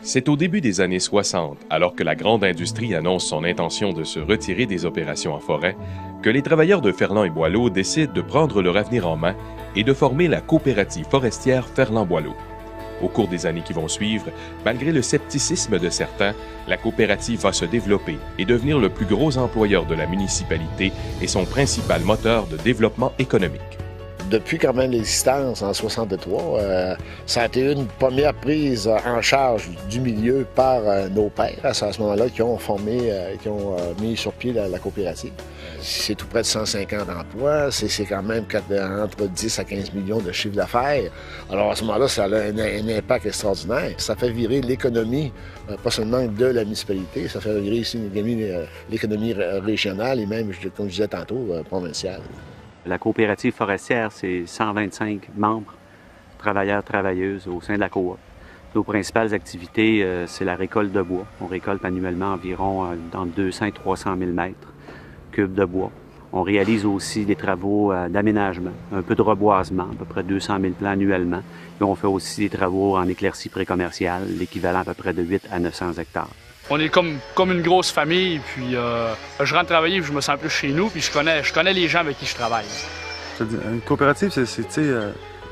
C'est au début des années 60, alors que la grande industrie annonce son intention de se retirer des opérations en forêt, que les travailleurs de Ferland et Boileau décident de prendre leur avenir en main et de former la coopérative forestière Ferland-Boileau. Au cours des années qui vont suivre, malgré le scepticisme de certains, la coopérative va se développer et devenir le plus gros employeur de la municipalité et son principal moteur de développement économique. Depuis quand même l'existence en 63, ça a été une première prise en charge du milieu par nos pères. C'est à ce moment-là qu'ils ont formé, qui ont mis sur pied la coopérative. C'est tout près de 150 emplois, c'est quand même entre 10 à 15 millions de chiffre d'affaires. Alors à ce moment-là, ça a un impact extraordinaire. Ça fait virer l'économie, pas seulement de la municipalité, ça fait virer aussi l'économie régionale et même, comme je disais tantôt, provinciale. La coopérative forestière, c'est 125 membres, travailleurs, travailleuses au sein de la coop. Nos principales activités, c'est la récolte de bois. On récolte annuellement environ entre 200 et 300 000 mètres cubes de bois. On réalise aussi des travaux d'aménagement, un peu de reboisement, à peu près 200 000 plants annuellement. Et on fait aussi des travaux en éclaircie précommerciale, l'équivalent à peu près de 8 à 900 hectares. On est comme une grosse famille, puis je rentre travailler, puis je me sens plus chez nous, puis je connais les gens avec qui je travaille. Une coopérative,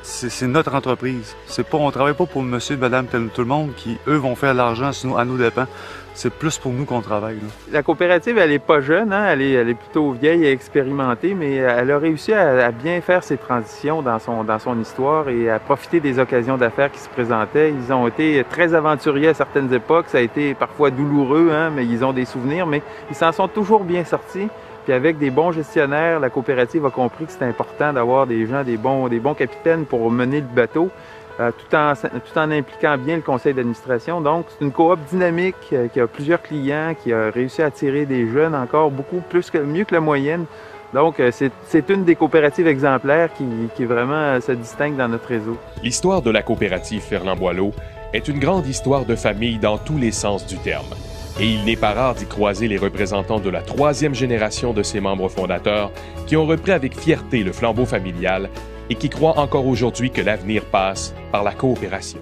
c'est notre entreprise. On travaille pas pour monsieur, madame, tout le monde qui, eux, vont faire de l'argent à nos dépens. C'est plus pour nous qu'on travaille. Là. La coopérative, elle est pas jeune, hein? Elle est plutôt vieille et expérimentée, mais elle a réussi à bien faire ses transitions dans son histoire et à profiter des occasions d'affaires qui se présentaient. Ils ont été très aventuriers à certaines époques. Ça a été parfois douloureux, hein? Mais ils ont des souvenirs, mais ils s'en sont toujours bien sortis. Puis avec des bons gestionnaires, la coopérative a compris que c'était important d'avoir des gens, des bons capitaines pour mener le bateau. Tout en impliquant bien le conseil d'administration. Donc, c'est une coop dynamique qui a plusieurs clients, qui a réussi à attirer des jeunes encore mieux que la moyenne. Donc, c'est une des coopératives exemplaires qui vraiment se distingue dans notre réseau. L'histoire de la coopérative Ferland-Boileau est une grande histoire de famille dans tous les sens du terme. Et il n'est pas rare d'y croiser les représentants de la troisième génération de ses membres fondateurs qui ont repris avec fierté le flambeau familial et qui croient encore aujourd'hui que l'avenir passe par la coopération.